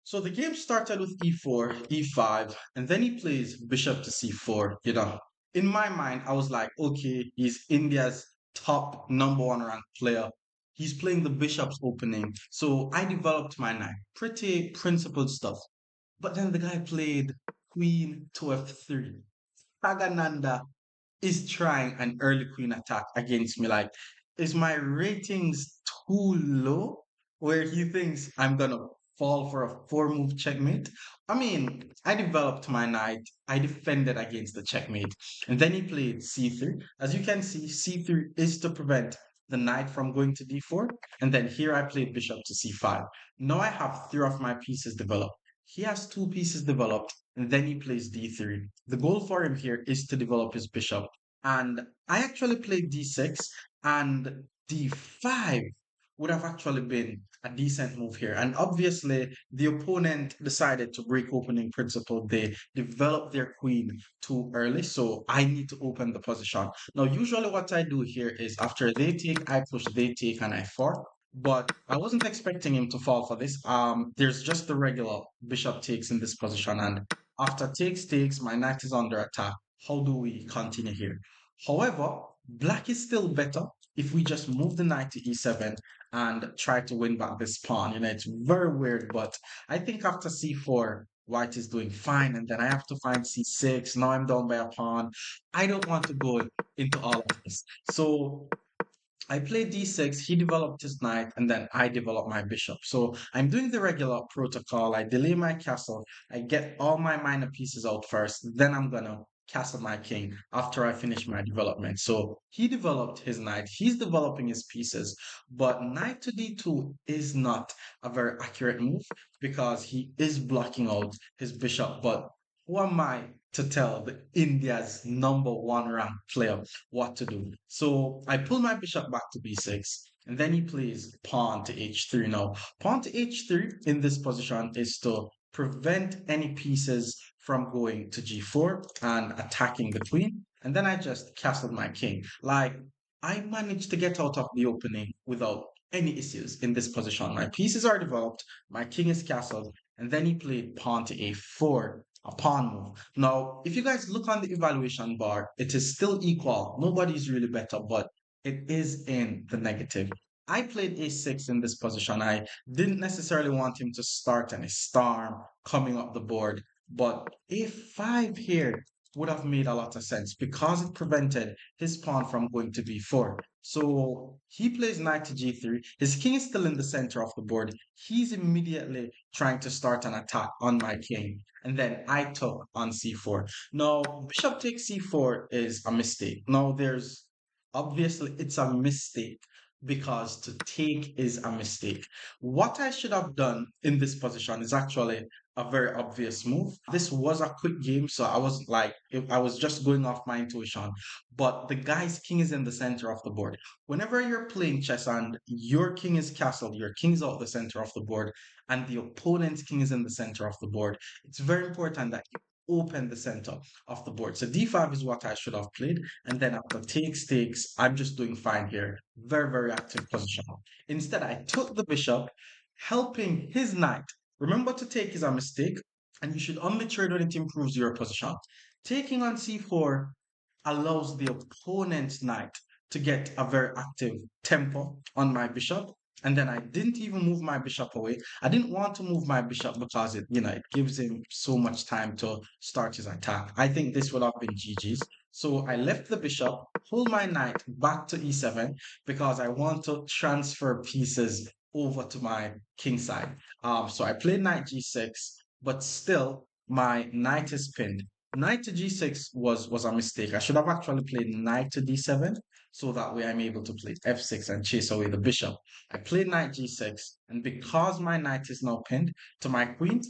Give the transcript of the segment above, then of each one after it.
So the game started with e4, e5, and then he plays bishop to c4. In my mind, I was like, okay, he's India's top number one ranked player. He's playing the bishop's opening. So I developed my knight. Pretty principled stuff. But then the guy played queen to f3. Praggnanandhaa is trying an early queen attack against me. Like, is my ratings too low where he thinks I'm gonna fall for a four move checkmate? I mean, I developed my knight, I defended against the checkmate, and then he played c3. As you can see, c3 is to prevent the knight from going to d4, and then here I played bishop to c5. Now I have three of my pieces developed. He has two pieces developed, and then he plays d3. The goal for him here is to develop his bishop. And I actually played d6, and d5 would have actually been a decent move here. And obviously, the opponent decided to break opening principle. They developed their queen too early, so I need to open the position. Now, usually what I do here is after they take, I push, they take, and I fork. But I wasn't expecting him to fall for this. There's just the regular bishop takes in this position, and after takes, my knight is under attack. How do we continue here? However, black is still better if we just move the knight to e7 and try to win back this pawn. It's very weird, but I think after c4, white is doing fine, and then I have to find c6. Now I'm down by a pawn. I don't want to go into all of this. So I played d6, he developed his knight, and then I developed my bishop. So I'm doing the regular protocol. I delay my castle. I get all my minor pieces out first. Then I'm gonna castle my king after I finish my development. So he developed his knight. He's developing his pieces. But knight to d2 is not a very accurate move because he is blocking out his bishop. But who am I to tell the India's number one ranked player what to do? So I pull my bishop back to b6, and then he plays pawn to h3. Now, pawn to h3 in this position is to prevent any pieces from going to g4 and attacking the queen. And then I just castled my king. Like, I managed to get out of the opening without any issues in this position. My pieces are developed, my king is castled, and then he played pawn to a4, a pawn move. Now, if you guys look on the evaluation bar, it is still equal. Nobody's really better, but it is in the negative. I played a6 in this position. I didn't necessarily want him to start any storm coming up the board, but a5 here would have made a lot of sense because it prevented his pawn from going to b4. So he plays knight to g3. His king is still in the center of the board. He's immediately trying to start an attack on my king. And then I took on c4. Now, bishop takes c4 is a mistake. Now, there's obviously it's a mistake because to take is a mistake. What I should have done in this position is actually a very obvious move. This was a quick game, so I was like, I was just going off my intuition. But the guy's king is in the center of the board. Whenever you're playing chess and your king is castled, your king's out the center of the board, and the opponent's king is in the center of the board, it's very important that you open the center of the board. So d5 is what I should have played. And then after takes, I'm just doing fine here. Very, very active position. Instead, I took the bishop, helping his knight. Remember, to take is a mistake, and you should only trade when it improves your position. Taking on c4 allows the opponent's knight to get a very active tempo on my bishop. And then I didn't even move my bishop away. I didn't want to move my bishop because it gives him so much time to start his attack. I think this would have been GG's. So I left the bishop, pull my knight back to e7 because I want to transfer pieces over to my king side. So I played knight g6, but still my knight is pinned. Knight to g6 was a mistake. I should have actually played knight to d7 so that way I'm able to play f6 and chase away the bishop. I played knight g6, and because my knight is now pinned to my queen,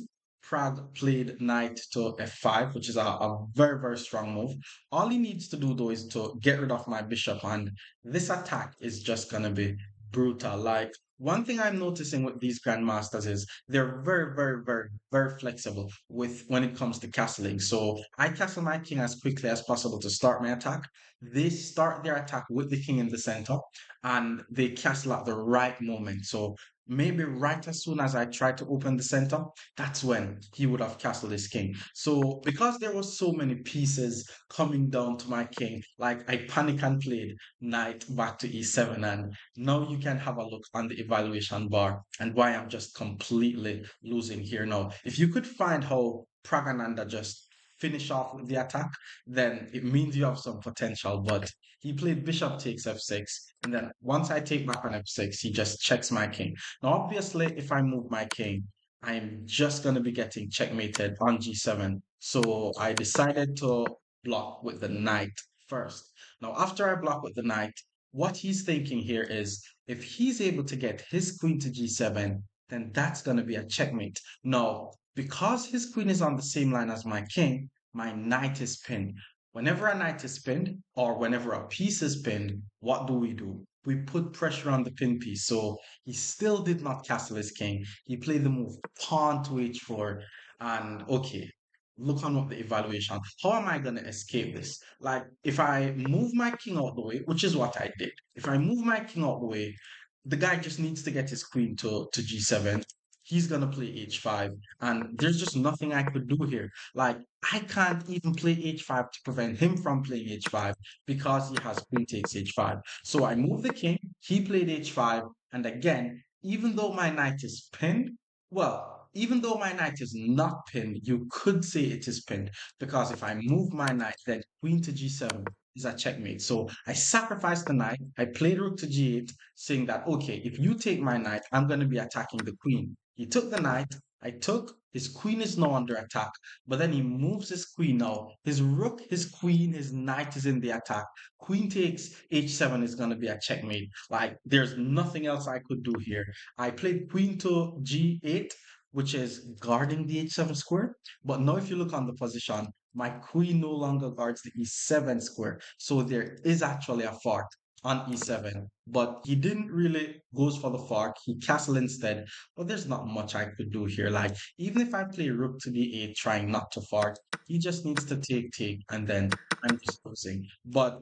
Prague played knight to f5, which is a very, very strong move. All he needs to do, though, is to get rid of my bishop, and this attack is just going to be brutal. Like, one thing I'm noticing with these grandmasters is they're very, very, very, very flexible with when it comes to castling. So I castle my king as quickly as possible to start my attack. They start their attack with the king in the center, and they castle at the right moment. So maybe right as soon as I tried to open the center, that's when he would have castled his king. So because there were so many pieces coming down to my king, like I panic and played knight back to e7, and now you can have a look on the evaluation bar and why I'm just completely losing here now. If you could find how Pragananda just finish off with the attack, then it means you have some potential. But he played bishop takes f6, and then once I take back on f6, he just checks my king. Now, obviously, if I move my king, I'm just going to be getting checkmated on g7. So I decided to block with the knight first. Now, after I block with the knight, what he's thinking here is if he's able to get his queen to g7, then that's going to be a checkmate. Now, because his queen is on the same line as my king, my knight is pinned. Whenever a knight is pinned or whenever a piece is pinned, what do? We put pressure on the pin piece. So he still did not castle his king. He played the move pawn to h4. And okay, look on what the evaluation. How am I going to escape this? Like, if I move my king out the way, which is what I did, if I move my king out the way, the guy just needs to get his queen to g7. He's going to play h5. And there's just nothing I could do here. Like, I can't even play h5 to prevent him from playing h5 because he has queen takes h5. So I moved the king, he played h5, and again, even though my knight is pinned, well, even though my knight is not pinned, you could say it is pinned because if I move my knight, then queen to g7 is a checkmate. So I sacrificed the knight, I played rook to g8, saying that, okay, if you take my knight, I'm going to be attacking the queen. He took the knight, I took, his queen is now under attack, but then he moves his queen now. His rook, his queen, his knight is in the attack. Queen takes h7 is going to be a checkmate. Like, there's nothing else I could do here. I played queen to g8, which is guarding the h7 square. But now, if you look on the position, my queen no longer guards the e7 square. So there is actually a fork on e7. But he didn't really goes for the fork. He castle instead. But there's not much I could do here. Like, even if I play rook to d8, trying not to fork, he just needs to take, and then I'm just losing. But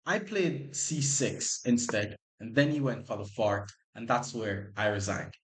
I played c6 instead, and then he went for the fork, and that's where I resigned.